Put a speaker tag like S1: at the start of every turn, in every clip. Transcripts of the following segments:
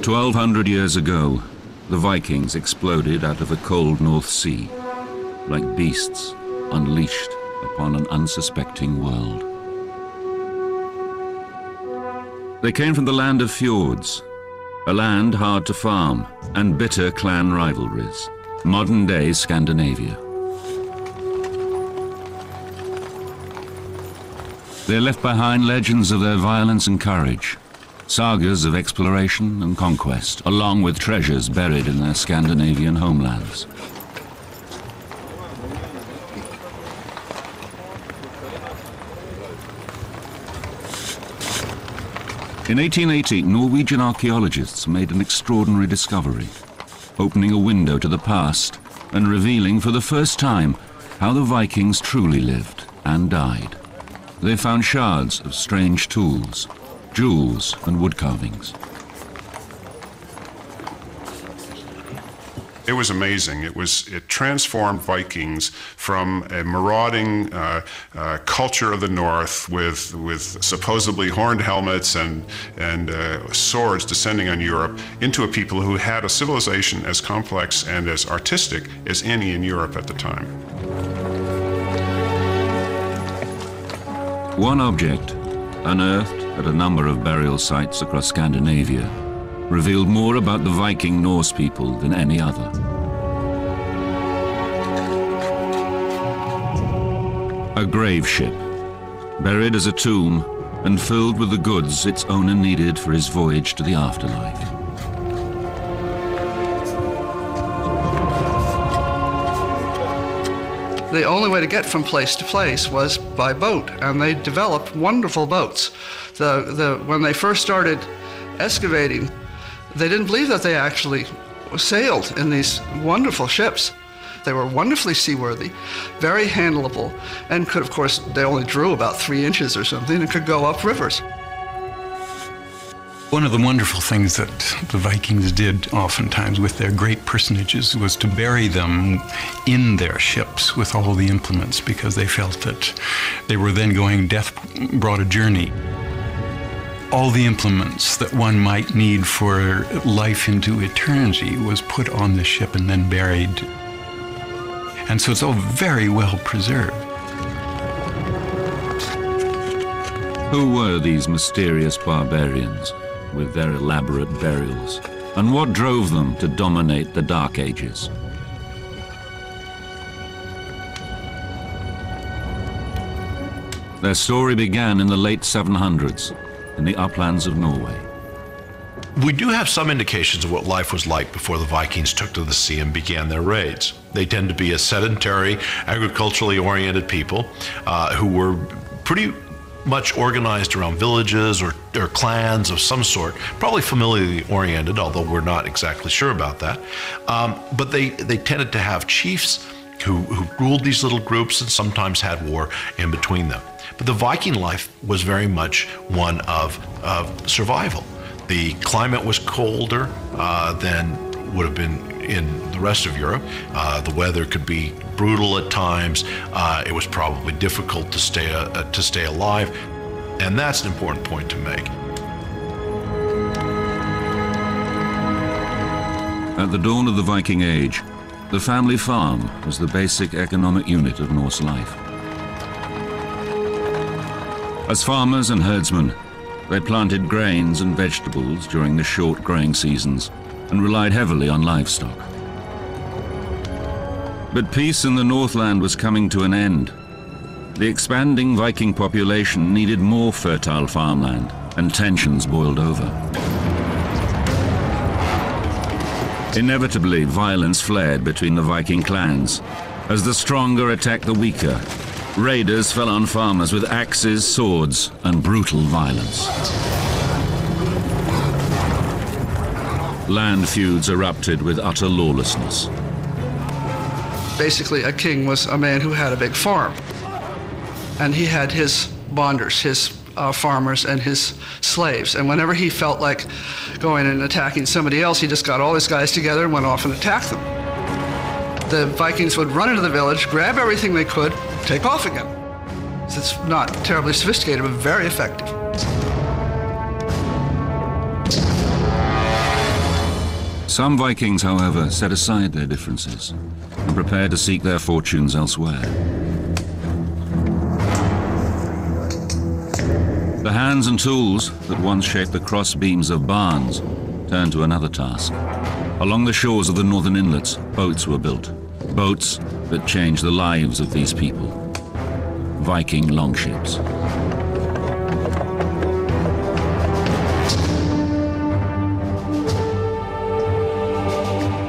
S1: 1,200 years ago, the Vikings exploded out of the cold North Sea, like beasts unleashed upon an unsuspecting world. They came from the land of fjords, a land hard to farm and bitter clan rivalries, modern-day Scandinavia. They left behind legends of their violence and courage, sagas of exploration and conquest, along with treasures buried in their Scandinavian homelands. In 1880, Norwegian archaeologists made an extraordinary discovery, opening a window to the past and revealing for the first time how the Vikings truly lived and died. They found shards of strange tools, jewels and wood carvings.
S2: It was amazing. It transformed Vikings from a marauding culture of the north with supposedly horned helmets and swords descending on Europe into a people who had a civilization as complex and as artistic as any in Europe at the time.
S1: One object, unearthed at a number of burial sites across Scandinavia, revealed more about the Viking Norse people than any other. A grave ship, buried as a tomb and filled with the goods its owner needed for his voyage to the afterlife.
S3: The only way to get from place to place was by boat, and they developed wonderful boats. When they first started excavating, they didn't believe that they actually sailed in these wonderful ships. They were wonderfully seaworthy, very handleable, and could, of course, they only drew about 3 inches or something and could go up rivers.
S4: One of the wonderful things that the Vikings did oftentimes with their great personages was to bury them in their ships with all the implements, because they felt that they were then going death brought a journey. All the implements that one might need for life into eternity was put on the ship and then buried. And so it's all very well preserved.
S1: Who were these mysterious barbarians with their elaborate burials? And what drove them to dominate the Dark Ages? Their story began in the late 700s in the uplands of Norway.
S5: We do have some indications of what life was like before the Vikings took to the sea and began their raids. They tend to be a sedentary, agriculturally oriented people who were pretty much organized around villages or clans of some sort, probably familiarly oriented, although we're not exactly sure about that. But they tended to have chiefs who ruled these little groups and sometimes had war in between them. But the Viking life was very much one of survival. The climate was colder than would have been in the rest of Europe. The weather could be brutal at times. It was probably difficult to stay alive, and that's an important point to make.
S1: At the dawn of the Viking Age, the family farm was the basic economic unit of Norse life. As farmers and herdsmen, they planted grains and vegetables during the short growing seasons and relied heavily on livestock. But peace in the Northland was coming to an end. The expanding Viking population needed more fertile farmland, and tensions boiled over. Inevitably, violence flared between the Viking clans. As the stronger attacked the weaker, raiders fell on farmers with axes, swords, and brutal violence. Land feuds erupted with utter lawlessness.
S3: Basically, a king was a man who had a big farm, and he had his bonders, his farmers, and his slaves. And whenever he felt like going and attacking somebody else, he just got all his guys together and went off and attacked them. The Vikings would run into the village, grab everything they could, take off again. It's not terribly sophisticated, but very effective.
S1: Some Vikings, however, set aside their differences and prepared to seek their fortunes elsewhere. The hands and tools that once shaped the cross beams of barns turned to another task. Along the shores of the northern inlets, boats were built. Boats that changed the lives of these people. Viking longships.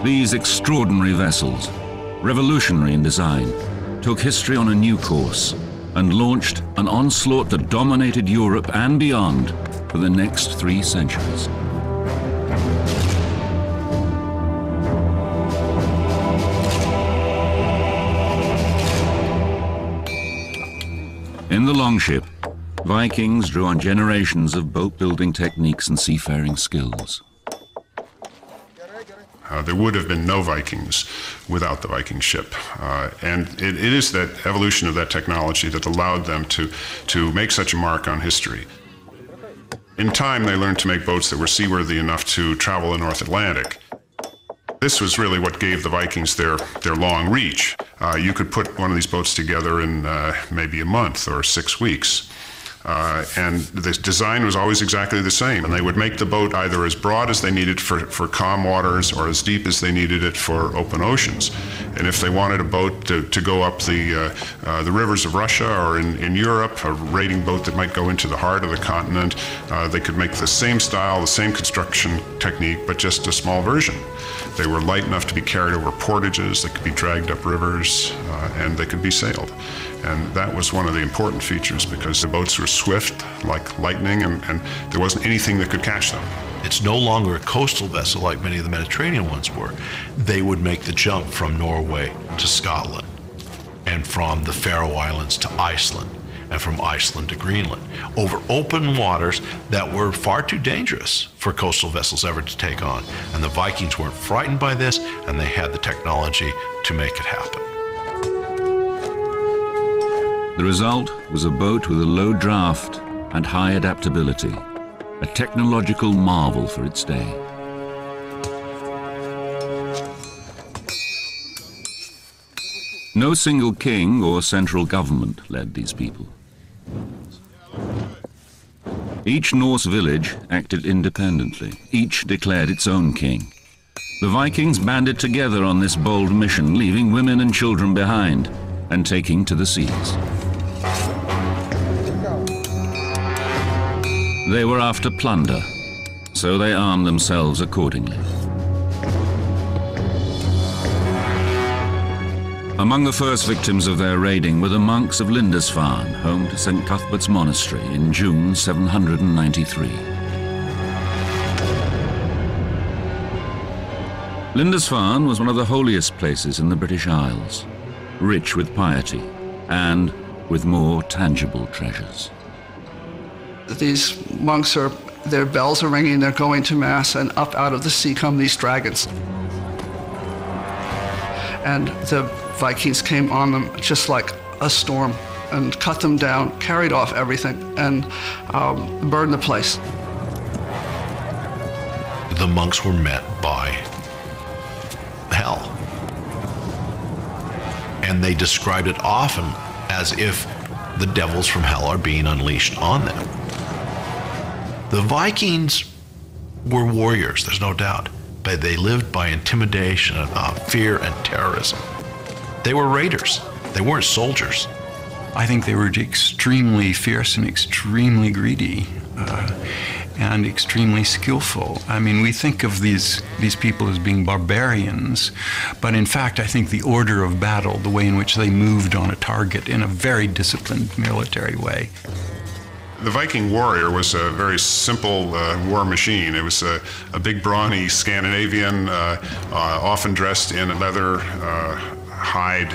S1: These extraordinary vessels, revolutionary in design, took history on a new course and launched an onslaught that dominated Europe and beyond for the next 3 centuries. In the longship, Vikings drew on generations of boat-building techniques and seafaring skills.
S2: There would have been no Vikings without the Viking ship. And it is that evolution of that technology that allowed them to make such a mark on history. In time, they learned to make boats that were seaworthy enough to travel the North Atlantic. This was really what gave the Vikings their long reach. You could put one of these boats together in maybe a month or 6 weeks. And the design was always exactly the same. And they would make the boat either as broad as they needed for calm waters or as deep as they needed it for open oceans. And if they wanted a boat to go up the rivers of Russia or in Europe, a raiding boat that might go into the heart of the continent, they could make the same style, the same construction technique, but just a small version. They were light enough to be carried over portages, they could be dragged up rivers, and they could be sailed. And that was one of the important features because the boats were swift like lightning and there wasn't anything that could catch them.
S5: It's no longer a coastal vessel like many of the Mediterranean ones were. They would make the jump from Norway to Scotland and from the Faroe Islands to Iceland and from Iceland to Greenland over open waters that were far too dangerous for coastal vessels ever to take on. And the Vikings weren't frightened by this, and they had the technology to make it happen.
S1: The result was a boat with a low draft and high adaptability, a technological marvel for its day. No single king or central government led these people. Each Norse village acted independently. Each declared its own king. The Vikings banded together on this bold mission, leaving women and children behind and taking to the seas. They were after plunder, so they armed themselves accordingly. Among the first victims of their raiding were the monks of Lindisfarne, home to St. Cuthbert's Monastery in June 793. Lindisfarne was one of the holiest places in the British Isles, rich with piety and with more tangible treasures.
S3: These monks their bells are ringing, they're going to mass, and up out of the sea come these dragons. And the Vikings came on them just like a storm and cut them down, carried off everything, and burned the place.
S5: The monks were met by hell. And they described it often as if the devils from hell are being unleashed on them. The Vikings were warriors, there's no doubt, but they lived by intimidation, fear, and terrorism. They were raiders. They weren't soldiers.
S4: I think they were extremely fierce and extremely greedy and extremely skillful. I mean, we think of these people as being barbarians, but in fact, I think the order of battle, the way in which they moved on a target in a very disciplined military way.
S2: The Viking warrior was a very simple war machine. It was a big, brawny Scandinavian, often dressed in leather, hide,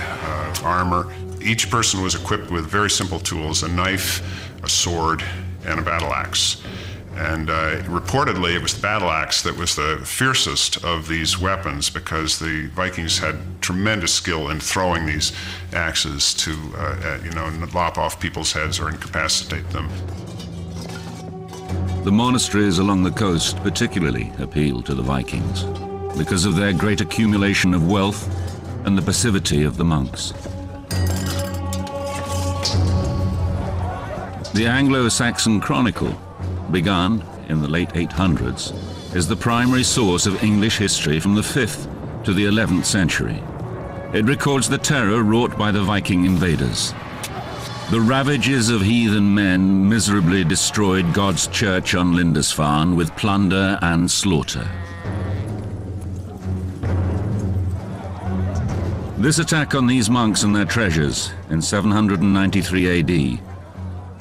S2: armor. Each person was equipped with very simple tools, a knife, a sword, and a battle axe. And reportedly, it was the battle axe that was the fiercest of these weapons because the Vikings had tremendous skill in throwing these axes to, lop off people's heads or incapacitate them.
S1: The monasteries along the coast particularly appealed to the Vikings. because of their great accumulation of wealth and the passivity of the monks. The Anglo-Saxon Chronicle, begun in the late 800s, is the primary source of English history from the 5th to the 11th century. It records the terror wrought by the Viking invaders. The ravages of heathen men miserably destroyed God's church on Lindisfarne with plunder and slaughter. This attack on these monks and their treasures in 793 AD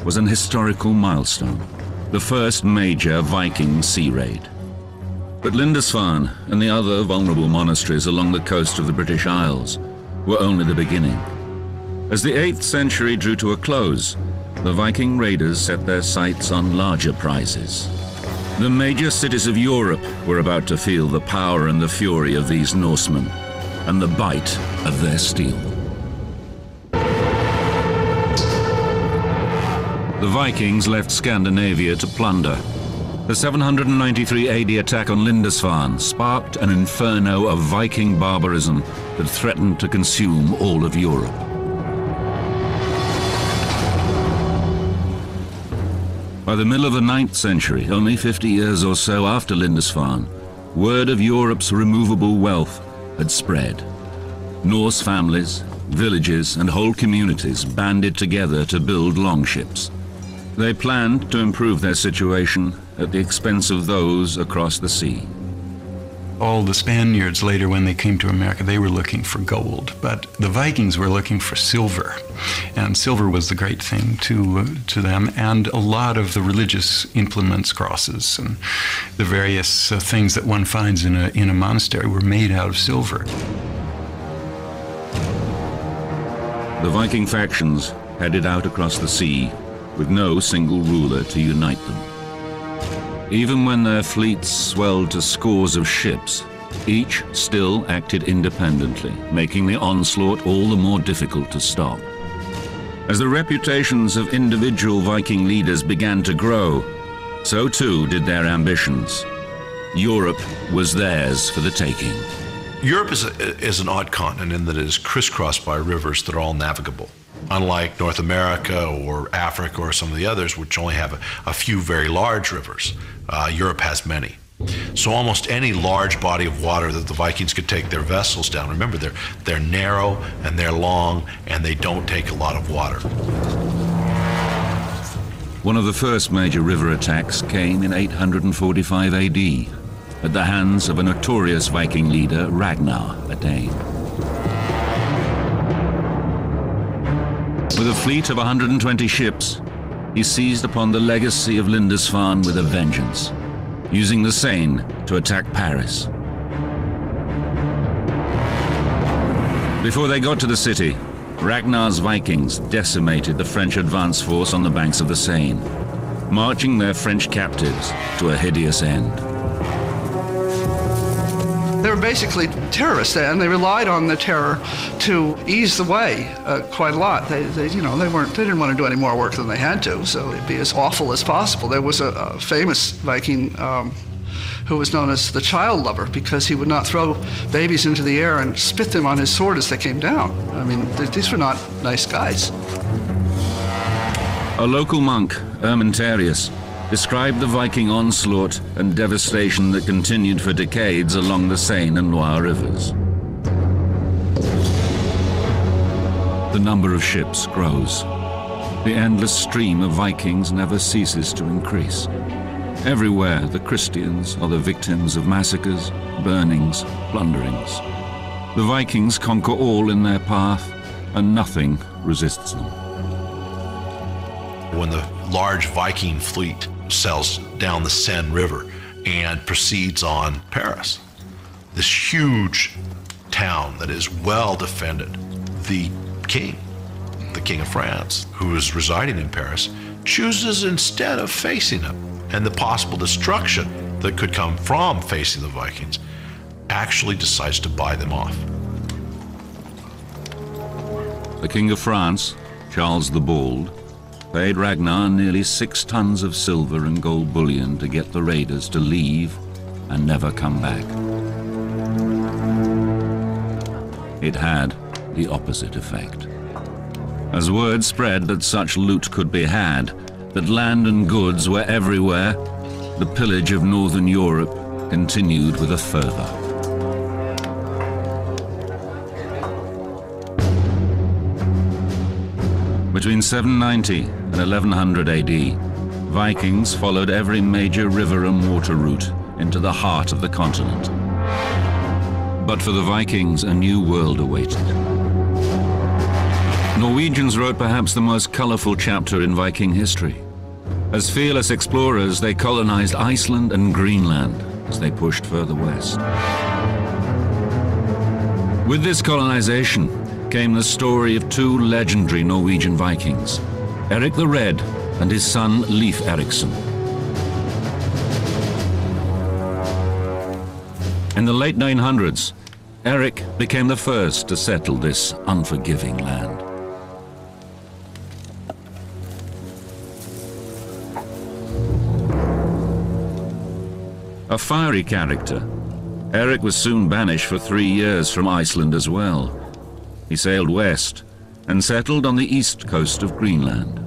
S1: was an historical milestone, the first major Viking sea raid. But Lindisfarne and the other vulnerable monasteries along the coast of the British Isles were only the beginning. As the 8th century drew to a close, the Viking raiders set their sights on larger prizes. The major cities of Europe were about to feel the power and the fury of these Norsemen, and the bite of their steel. The Vikings left Scandinavia to plunder. The 793 AD attack on Lindisfarne sparked an inferno of Viking barbarism that threatened to consume all of Europe. By the middle of the 9th century, only 50 years or so after Lindisfarne, word of Europe's removable wealth had spread. Norse families, villages, and whole communities banded together to build longships. They planned to improve their situation at the expense of those across the sea.
S4: All the Spaniards later, when they came to America, they were looking for gold, but the Vikings were looking for silver, and silver was the great thing to them, and a lot of the religious implements, crosses, and the various things that one finds in a monastery were made out of silver.
S1: The Viking factions headed out across the sea with no single ruler to unite them. Even when their fleets swelled to scores of ships, each still acted independently, making the onslaught all the more difficult to stop. As the reputations of individual Viking leaders began to grow, so too did their ambitions. Europe was theirs for the taking.
S5: Europe is an odd continent in that it is crisscrossed by rivers that are all navigable. Unlike North America or Africa or some of the others, which only have a few very large rivers, Europe has many. So almost any large body of water that the Vikings could take their vessels down, remember they're narrow and they're long and they don't take a lot of water.
S1: One of the first major river attacks came in 845 AD at the hands of a notorious Viking leader, Ragnar, a Dane. With a fleet of 120 ships, he seized upon the legacy of Lindisfarne with a vengeance, using the Seine to attack Paris. Before they got to the city, Ragnar's Vikings decimated the French advance force on the banks of the Seine, marching their French captives to a hideous end.
S3: They were basically terrorists, and they relied on the terror to ease the way quite a lot. They didn't want to do any more work than they had to, so it'd be as awful as possible. There was a famous Viking who was known as the child lover because he would not throw babies into the air and spit them on his sword as they came down. I mean, these were not nice guys.
S1: A local monk, Ermentarius, described the Viking onslaught and devastation that continued for decades along the Seine and Loire rivers. The number of ships grows. The endless stream of Vikings never ceases to increase. Everywhere, the Christians are the victims of massacres, burnings, plunderings. The Vikings conquer all in their path, and nothing resists them.
S5: When the large Viking fleet sails down the Seine River and proceeds on Paris, this huge town that is well defended, the king of France, who is residing in Paris, chooses instead of facing them and the possible destruction that could come from facing the Vikings, actually decides to buy them off.
S1: The King of France, Charles the Bald, paid Ragnar nearly 6 tons of silver and gold bullion to get the raiders to leave and never come back. it had the opposite effect. As word spread that such loot could be had, that land and goods were everywhere, the pillage of northern Europe continued with a fervor. Between 790 and 1100 AD, Vikings followed every major river and water route into the heart of the continent. But for the Vikings, a new world awaited. Norwegians wrote perhaps the most colorful chapter in Viking history. As fearless explorers, they colonized Iceland and Greenland as they pushed further west. With this colonization came the story of two legendary Norwegian Vikings, Eric the Red and his son Leif Erikson. In the late 900s, Eric became the first to settle this unforgiving land. A fiery character, Eric was soon banished for 3 years from Iceland as well. He sailed west and settled on the east coast of Greenland.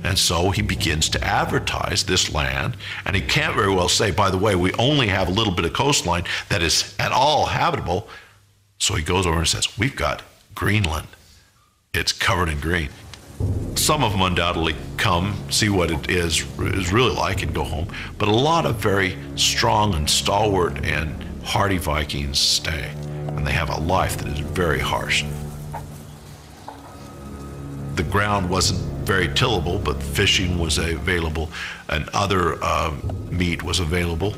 S5: And so he begins to advertise this land, and he can't very well say, by the way, we only have a little bit of coastline that is at all habitable. So he goes over and says, we've got Greenland. It's covered in green. Some of them undoubtedly come, see what it is really like, and go home. But a lot of very strong and stalwart and hardy Vikings stay, and they have a life that is very harsh. The ground wasn't very tillable, but fishing was available, and other meat was available.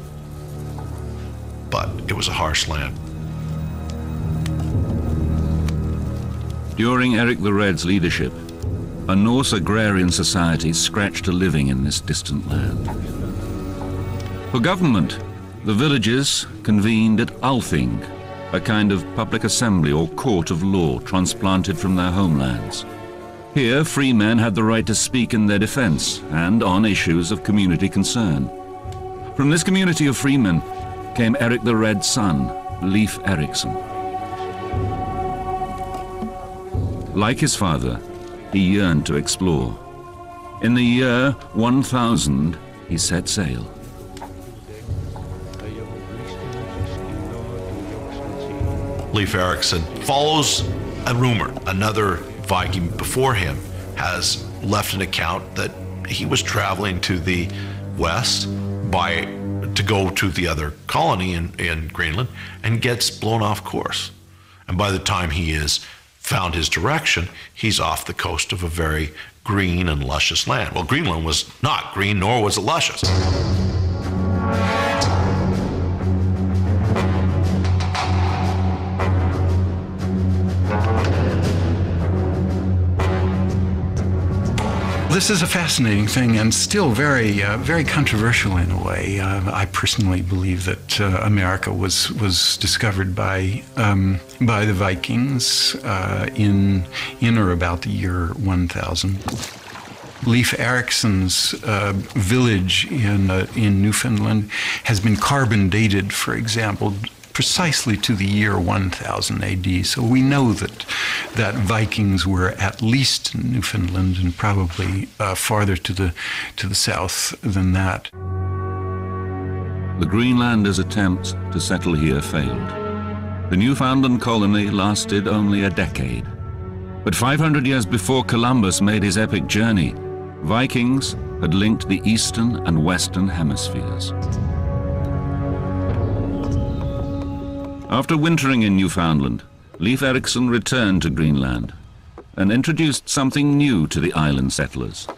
S5: But it was a harsh land.
S1: During Eric the Red's leadership, a Norse agrarian society scratched a living in this distant land. For government, the villagers convened at Althing, a kind of public assembly or court of law transplanted from their homelands. Here, free men had the right to speak in their defense and on issues of community concern. From this community of freemen came Eric the Red's son, Leif Erikson. Like his father, he yearned to explore. In the year 1000, he set sail.
S5: Leif Erikson follows a rumor. Another Viking before him has left an account that he was traveling to the west to go to the other colony in Greenland and gets blown off course. And by the time he is found his direction, he's off the coast of a very green and luscious land. Well, Greenland was not green, nor was it luscious.
S4: This is a fascinating thing and still very, very controversial in a way. I personally believe that America was discovered by the Vikings in or about the year 1000. Leif Erikson's village in Newfoundland has been carbon dated, for example, precisely to the year 1000 AD. So we know that Vikings were at least in Newfoundland and probably farther to the south than that.
S1: The Greenlanders' attempt to settle here failed. The Newfoundland colony lasted only a decade. But 500 years before Columbus made his epic journey, Vikings had linked the eastern and western hemispheres. After wintering in Newfoundland, Leif Erikson returned to Greenland and introduced something new to the island settlers.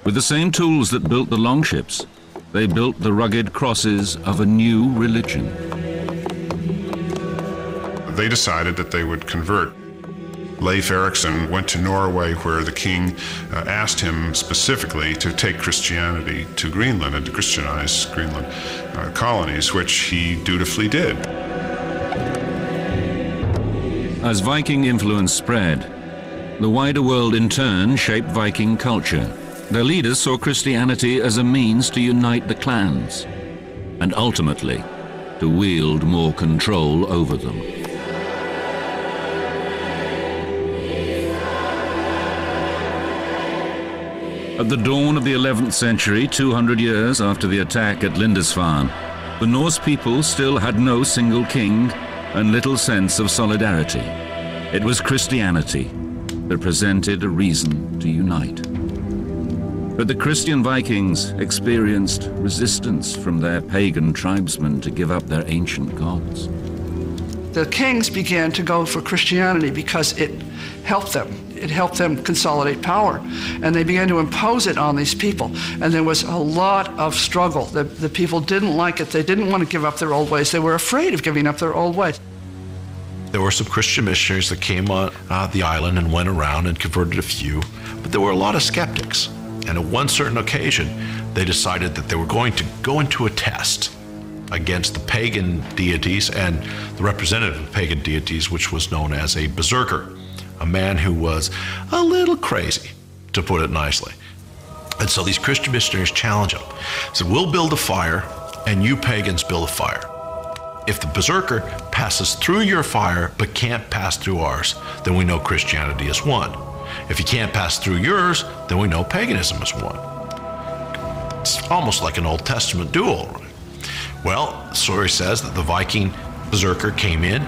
S1: With the same tools that built the longships, they built the rugged crosses of a new religion.
S2: They decided that they would convert. Leif Erikson went to Norway, where the king asked him specifically to take Christianity to Greenland and to Christianize Greenland colonies, which he dutifully did.
S1: As Viking influence spread, the wider world in turn shaped Viking culture. Their leaders saw Christianity as a means to unite the clans, and ultimately, to wield more control over them. At the dawn of the 11th century, 200 years after the attack at Lindisfarne, the Norse people still had no single king and little sense of solidarity. It was Christianity that presented a reason to unite. But the Christian Vikings experienced resistance from their pagan tribesmen to give up their ancient gods.
S3: The kings began to go for Christianity because it helped them. It helped them consolidate power. And they began to impose it on these people. And there was a lot of struggle. The people didn't like it. They didn't want to give up their old ways. They were afraid of giving up their old ways.
S5: There were some Christian missionaries that came on the island and went around and converted a few, but there were a lot of skeptics. And at one certain occasion, they decided that they were going to go into a test against the pagan deities and the representative of pagan deities, which was known as a berserker, a man who was a little crazy, to put it nicely. And so these Christian missionaries challenged him. Said, we'll build a fire, and you pagans build a fire. If the berserker passes through your fire but can't pass through ours, then we know Christianity is won. If he can't pass through yours, then we know paganism is won. It's almost like an Old Testament duel, right? Well, the story says that the Viking berserker came in,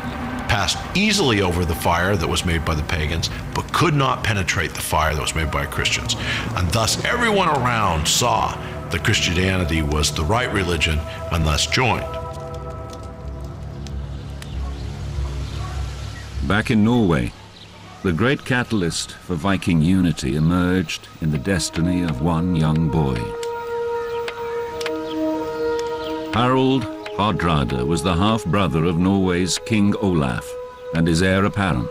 S5: passed easily over the fire that was made by the pagans, but could not penetrate the fire that was made by Christians. And thus everyone around saw that Christianity was the right religion and thus joined.
S1: Back in Norway, the great catalyst for Viking unity emerged in the destiny of one young boy. Harald Hardrada was the half-brother of Norway's King Olaf and his heir apparent.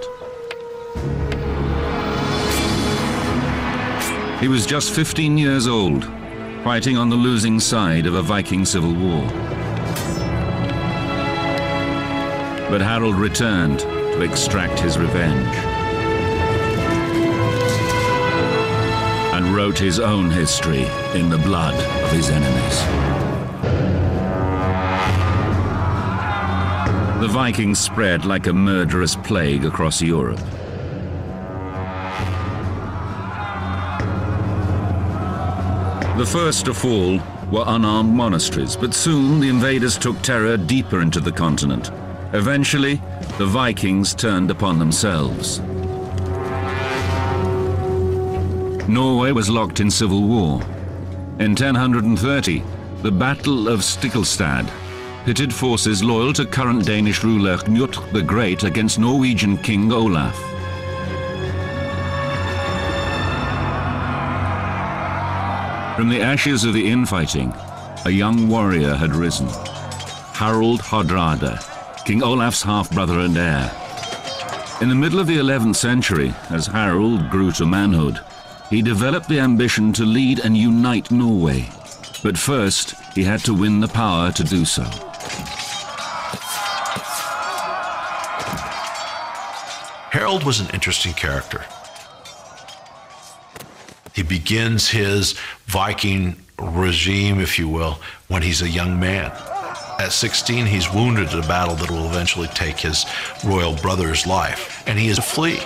S1: He was just 15 years old, fighting on the losing side of a Viking civil war. But Harald returned to extract his revenge and wrote his own history in the blood of his enemies. The Vikings spread like a murderous plague across Europe. The first to fall were unarmed monasteries, but soon the invaders took terror deeper into the continent. Eventually, the Vikings turned upon themselves. Norway was locked in civil war. In 1030, the Battle of Stiklestad pitted forces loyal to current Danish ruler Knut the Great against Norwegian King Olaf. From the ashes of the infighting, a young warrior had risen, Harald Hardrada, King Olaf's half-brother and heir. In the middle of the 11th century, as Harald grew to manhood, he developed the ambition to lead and unite Norway. But first, he had to win the power to do so.
S5: Harald was an interesting character. He begins his Viking regime, if you will, when he's a young man. At 16, he's wounded in a battle that will eventually take his royal brother's life, and he is to flee.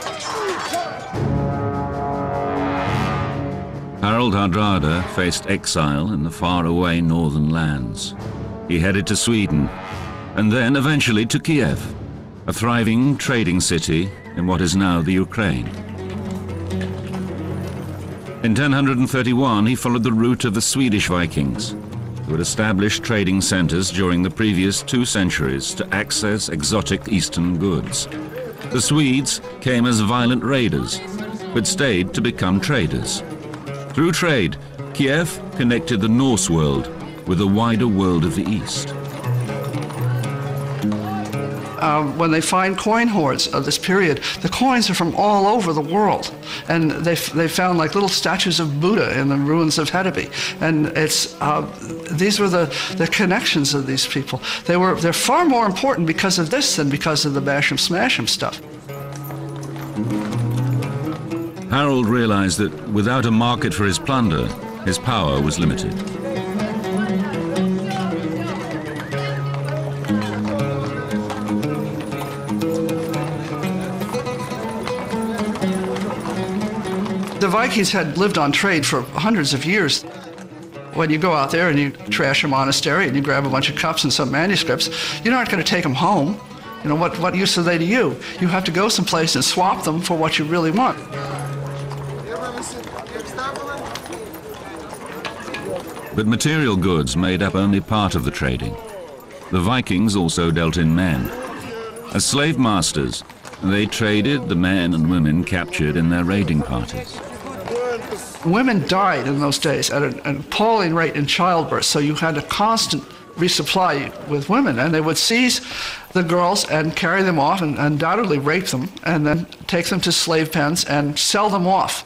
S1: Harald Hardrada faced exile in the faraway northern lands. He headed to Sweden, and then eventually to Kiev, a thriving trading city in what is now the Ukraine. In 1031, he followed the route of the Swedish Vikings, who had established trading centers during the previous 2 centuries to access exotic eastern goods. The Swedes came as violent raiders, but stayed to become traders. Through trade, Kiev connected the Norse world with the wider world of the East.
S3: When they find coin hoards of this period, the coins are from all over the world. And they found like little statues of Buddha in the ruins of Hedeby. And these were the connections of these people. They're far more important because of this than because of the bash 'em smash 'em stuff.
S1: Harald realized that without a market for his plunder, his power was limited. The
S3: Vikings had lived on trade for hundreds of years. When you go out there and you trash a monastery and you grab a bunch of cups and some manuscripts, you're not going to take them home. You know, what use are they to you? You have to go someplace and swap them for what you really want.
S1: But material goods made up only part of the trading. The Vikings also dealt in men. As slave masters, they traded the men and women captured in their raiding parties.
S3: Women died in those days at an appalling rate in childbirth, so you had a constant resupply with women, and they would seize the girls and carry them off and undoubtedly rape them, and then take them to slave pens and sell them off.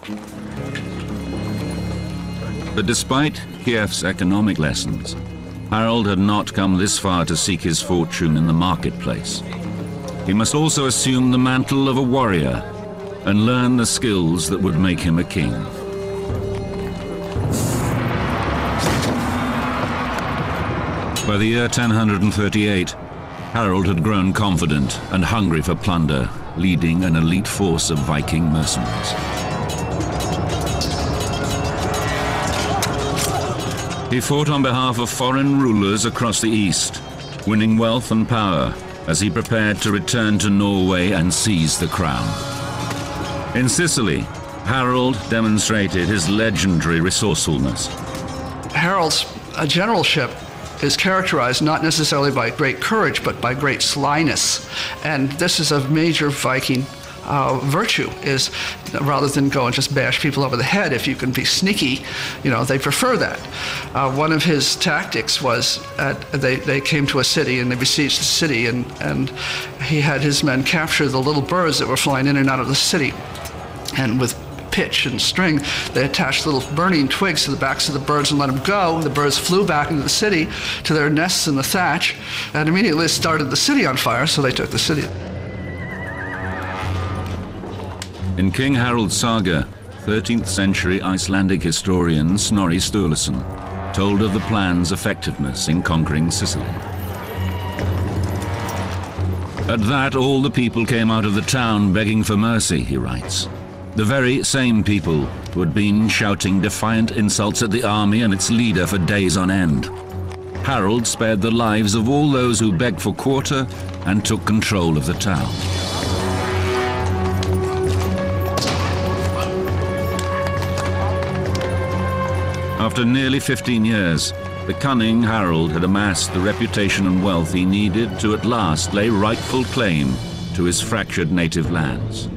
S1: But despite Kiev's economic lessons, Harold had not come this far to seek his fortune in the marketplace. He must also assume the mantle of a warrior and learn the skills that would make him a king. By the year 1038, Harold had grown confident and hungry for plunder, leading an elite force of Viking mercenaries. He fought on behalf of foreign rulers across the east, winning wealth and power as he prepared to return to Norway and seize the crown. In Sicily, Harold demonstrated his legendary resourcefulness.
S3: Harold's generalship is characterized not necessarily by great courage, but by great slyness. And this is a major Viking virtue, is rather than go and just bash people over the head, if you can be sneaky, you know, they prefer that. One of his tactics was they came to a city and they besieged the city, and he had his men capture the little birds that were flying in and out of the city. And with pitch and string, they attached little burning twigs to the backs of the birds and let them go. The birds flew back into the city to their nests in the thatch, and immediately started the city on fire, so they took the city.
S1: In King Harold's saga, 13th century Icelandic historian Snorri Sturluson told of the plan's effectiveness in conquering Sicily. At that, all the people came out of the town begging for mercy, he writes. The very same people who had been shouting defiant insults at the army and its leader for days on end. Harold spared the lives of all those who begged for quarter and took control of the town. After nearly 15 years, the cunning Harold had amassed the reputation and wealth he needed to at last lay rightful claim to his fractured native lands.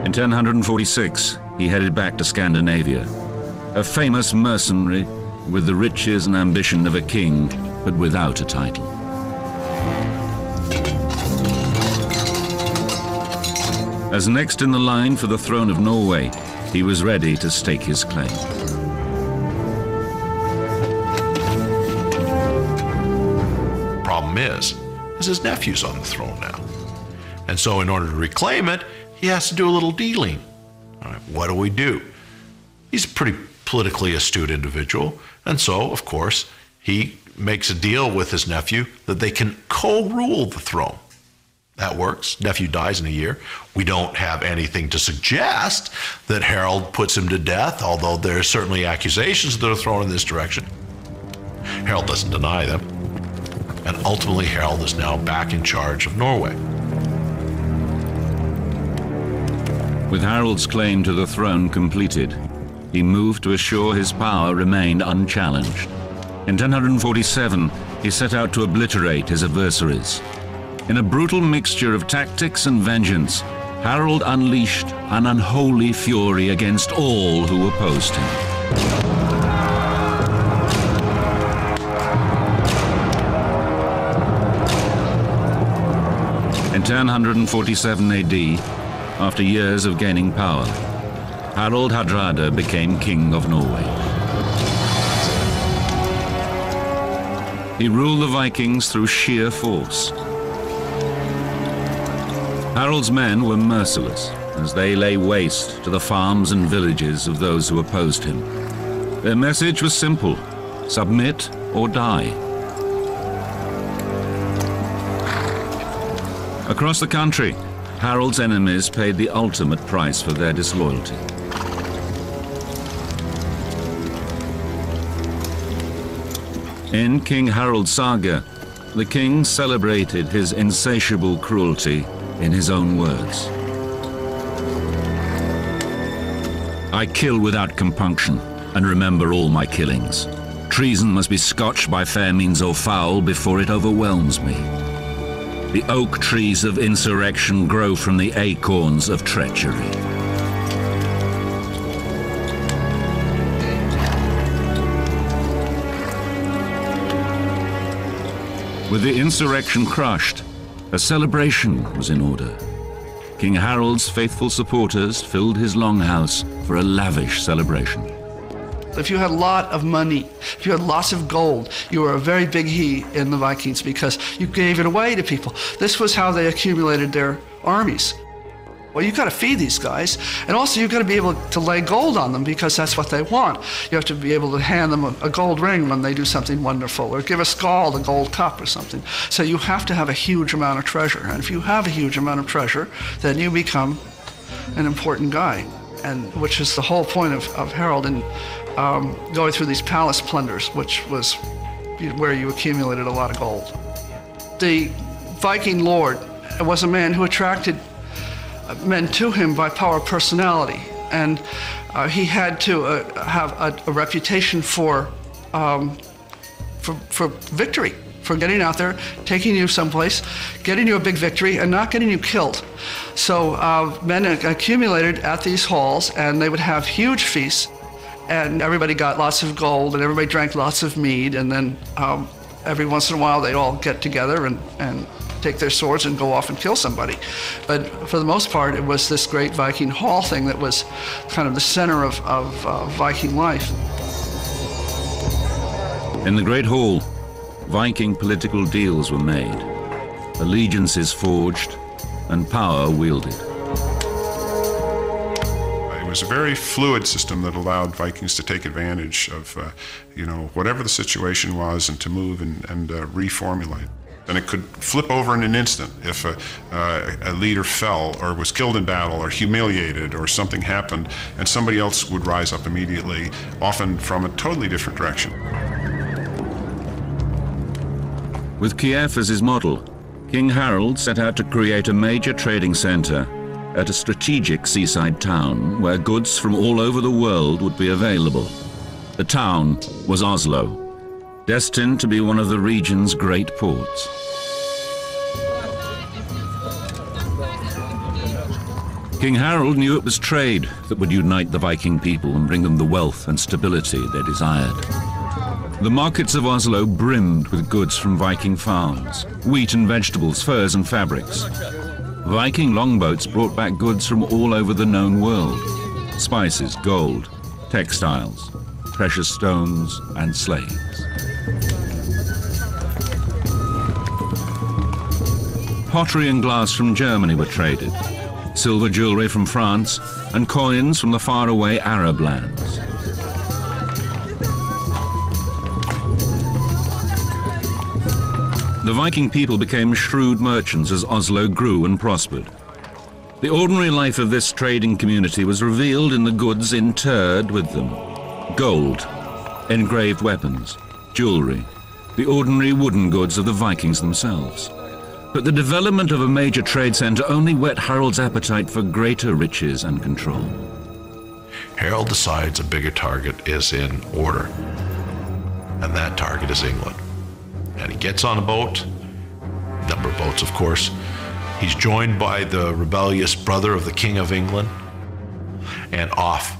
S1: In 1046, he headed back to Scandinavia, a famous mercenary with the riches and ambition of a king, but without a title. As next in the line for the throne of Norway, he was ready to stake his claim.
S5: Problem is his nephew's on the throne now. And so in order to reclaim it, he has to do a little dealing. All right, what do? He's a pretty politically astute individual, and so, of course, he makes a deal with his nephew that they can co-rule the throne. That works. Nephew dies in a year. We don't have anything to suggest that Harold puts him to death, although there are certainly accusations that are thrown in this direction. Harold doesn't deny them. And ultimately, Harold is now back in charge of Norway.
S1: With Harold's claim to the throne completed, he moved to assure his power remained unchallenged. In 1047, he set out to obliterate his adversaries. In a brutal mixture of tactics and vengeance, Harold unleashed an unholy fury against all who opposed him. In 1047 AD, after years of gaining power, Harald Hardrada became king of Norway. He ruled the Vikings through sheer force. Harold's men were merciless as they lay waste to the farms and villages of those who opposed him. Their message was simple: submit or die. Across the country, Harold's enemies paid the ultimate price for their disloyalty. In King Harold's saga, the king celebrated his insatiable cruelty in his own words. I kill without compunction, and remember all my killings. Treason must be scotched by fair means or foul before it overwhelms me. The oak trees of insurrection grow from the acorns of treachery. With the insurrection crushed, a celebration was in order. King Harold's faithful supporters filled his longhouse for a lavish celebration.
S3: If you had a lot of money, if you had lots of gold, you were a very big he in the Vikings because you gave it away to people. This was how they accumulated their armies. Well, you've got to feed these guys, and also you've got to be able to lay gold on them because that's what they want. You have to be able to hand them a gold ring when they do something wonderful, or give a skald a gold cup or something. So you have to have a huge amount of treasure, and if you have a huge amount of treasure, then you become an important guy, and which is the whole point of Harold in going through these palace plunders, which was where you accumulated a lot of gold. The Viking lord was a man who attracted men to him by power of personality, and he had to have a reputation for victory, for getting out there, taking you someplace, getting you a big victory, and not getting you killed. So men accumulated at these halls, and they would have huge feasts, and everybody got lots of gold, and everybody drank lots of mead, and then every once in a while they'd all get together and take their swords and go off and kill somebody. But for the most part, it was this great Viking hall thing that was kind of the center of Viking life.
S1: In the Great Hall, Viking political deals were made, allegiances forged, and power wielded.
S2: It was a very fluid system that allowed Vikings to take advantage of, whatever the situation was, and to move and reformulate. And it could flip over in an instant if a leader fell or was killed in battle or humiliated or something happened, and somebody else would rise up immediately, often from a totally different direction.
S1: With Kiev as his model, King Harold set out to create a major trading center at a strategic seaside town where goods from all over the world would be available. The town was Oslo, destined to be one of the region's great ports. King Harold knew it was trade that would unite the Viking people and bring them the wealth and stability they desired. The markets of Oslo brimmed with goods from Viking farms, wheat and vegetables, furs and fabrics. Viking longboats brought back goods from all over the known world: spices, gold, textiles, precious stones, and slaves. Pottery and glass from Germany were traded, silver jewelry from France, and coins from the faraway Arab lands. The Viking people became shrewd merchants as Oslo grew and prospered. The ordinary life of this trading community was revealed in the goods interred with them: gold, engraved weapons, jewelry, the ordinary wooden goods of the Vikings themselves. But the development of a major trade center only whet Harold's appetite for greater riches and control.
S5: Harold decides a bigger target is in order, and that target is England. And he gets on a boat, number of boats, of course. He's joined by the rebellious brother of the King of England, and off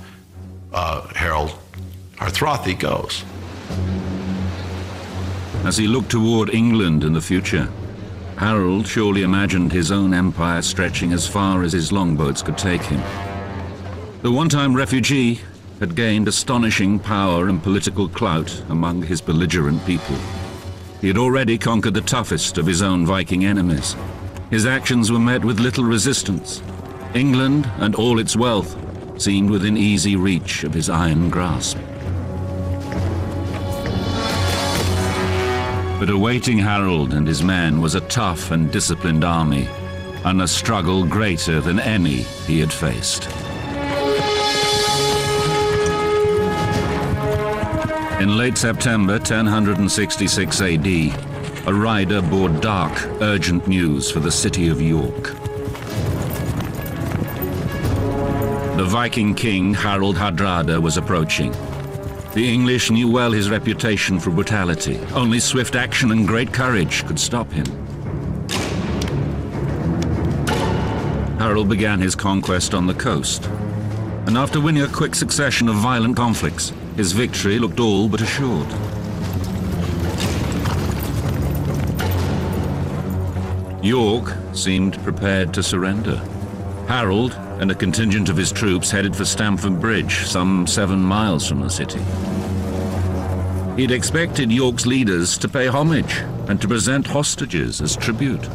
S5: Harold Harthrothi goes.
S1: As he looked toward England in the future, Harold surely imagined his own empire stretching as far as his longboats could take him. The one-time refugee had gained astonishing power and political clout among his belligerent people. He had already conquered the toughest of his own Viking enemies. His actions were met with little resistance. England and all its wealth seemed within easy reach of his iron grasp. But awaiting Harold and his men was a tough and disciplined army, and a struggle greater than any he had faced. In late September 1066 AD, a rider bore dark, urgent news for the city of York. The Viking king Harald Hardrada was approaching. The English knew well his reputation for brutality. Only swift action and great courage could stop him. Harald began his conquest on the coast, and after winning a quick succession of violent conflicts, his victory looked all but assured. York seemed prepared to surrender. Harold and a contingent of his troops headed for Stamford Bridge, some 7 miles from the city. He'd expected York's leaders to pay homage and to present hostages as tribute.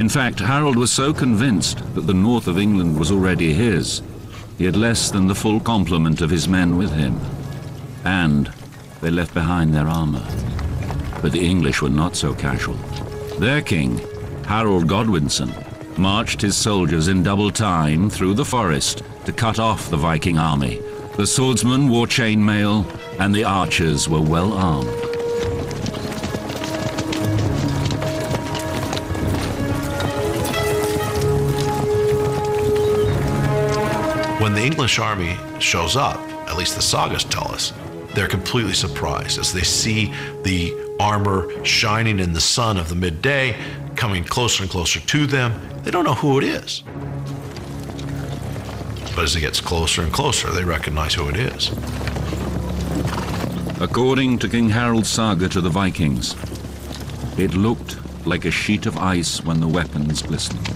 S1: In fact, Harold was so convinced that the north of England was already his, he had less than the full complement of his men with him, and they left behind their armor. But the English were not so casual. Their king, Harold Godwinson, marched his soldiers in double time through the forest to cut off the Viking army. The swordsmen wore chainmail, and the archers were well armed.
S5: When the English army shows up, at least the sagas tell us, they're completely surprised as they see the armor shining in the sun of the midday, coming closer and closer to them. They don't know who it is. But as it gets closer and closer, they recognize who it is.
S1: According to King Harold's saga to the Vikings, it looked like a sheet of ice when the weapons glistened.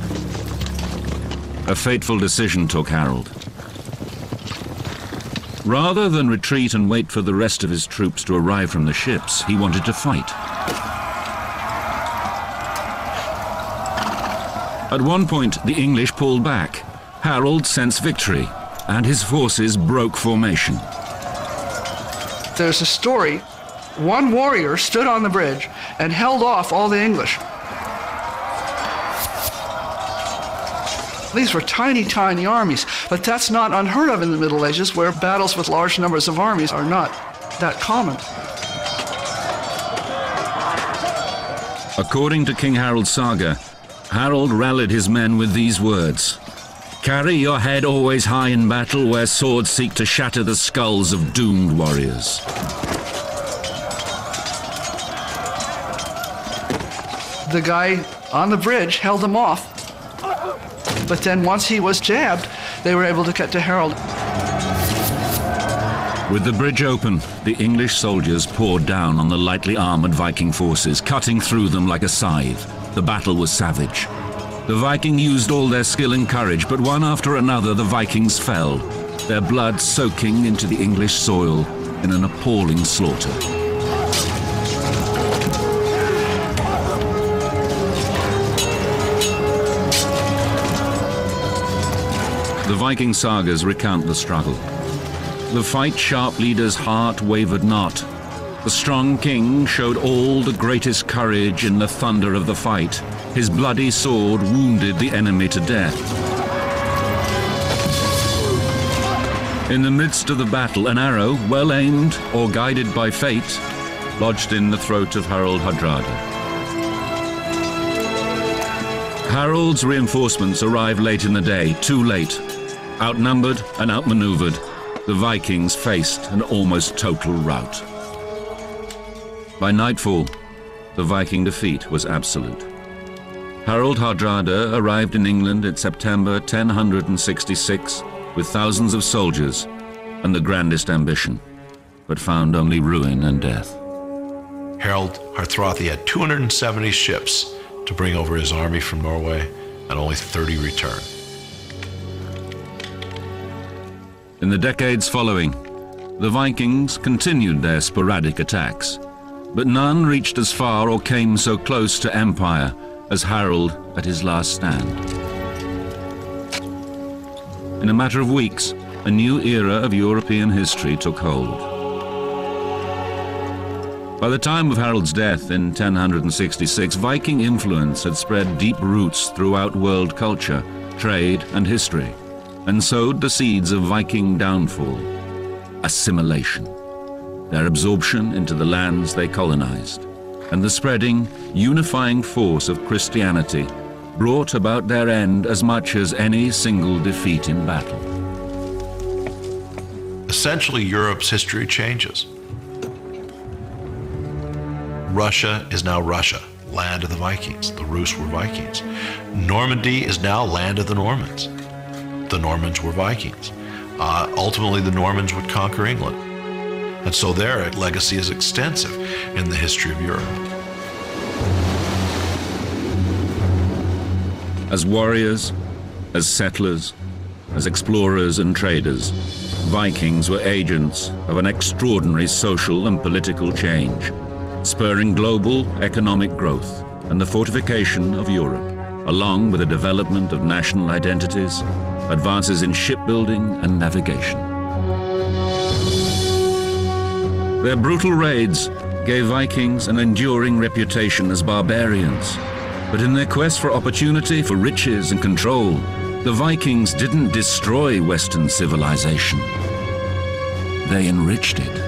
S1: A fateful decision took Harold. Rather than retreat and wait for the rest of his troops to arrive from the ships, he wanted to fight. At one point, the English pulled back. Harold sensed victory, and his forces broke formation.
S3: There's a story. One warrior stood on the bridge and held off all the English. These were tiny, tiny armies, but that's not unheard of in the Middle Ages, where battles with large numbers of armies are not that common.
S1: According to King Harold's saga, Harold rallied his men with these words: "Carry your head always high in battle, where swords seek to shatter the skulls of doomed warriors."
S3: The guy on the bridge held them off. But then once he was jabbed, they were able to get to Harold.
S1: With the bridge open, the English soldiers poured down on the lightly armored Viking forces, cutting through them like a scythe. The battle was savage. The Viking used all their skill and courage, but one after another the Vikings fell, their blood soaking into the English soil in an appalling slaughter. The Viking sagas recount the struggle. The fight-sharp leader's heart wavered not. The strong king showed all the greatest courage in the thunder of the fight. His bloody sword wounded the enemy to death. In the midst of the battle, an arrow, well aimed or guided by fate, lodged in the throat of Harold Hardrada. Harold's reinforcements arrived late in the day, too late. Outnumbered and outmaneuvered, the Vikings faced an almost total rout. By nightfall, the Viking defeat was absolute. Harold Hardrada arrived in England in September 1066 with thousands of soldiers and the grandest ambition, but found only ruin and death.
S5: Harold Hardrada had 270 ships to bring over his army from Norway, and only 30 returned.
S1: In the decades following, the Vikings continued their sporadic attacks, but none reached as far or came so close to empire as Harold at his last stand. In a matter of weeks, a new era of European history took hold. By the time of Harold's death in 1066, Viking influence had spread deep roots throughout world culture, trade, and history, and sowed the seeds of Viking downfall, assimilation, their absorption into the lands they colonized, and the spreading, unifying force of Christianity brought about their end as much as any single defeat in battle.
S5: Essentially, Europe's history changes. Russia is now Russia, land of the Vikings. The Rus were Vikings. Normandy is now land of the Normans. The Normans were Vikings. Ultimately, the Normans would conquer England. And so their legacy is extensive in the history of Europe.
S1: As warriors, as settlers, as explorers and traders, Vikings were agents of an extraordinary social and political change, spurring global economic growth and the fortification of Europe, along with the development of national identities, advances in shipbuilding and navigation. Their brutal raids gave Vikings an enduring reputation as barbarians, but in their quest for opportunity, for riches and control, the Vikings didn't destroy Western civilization. They enriched it.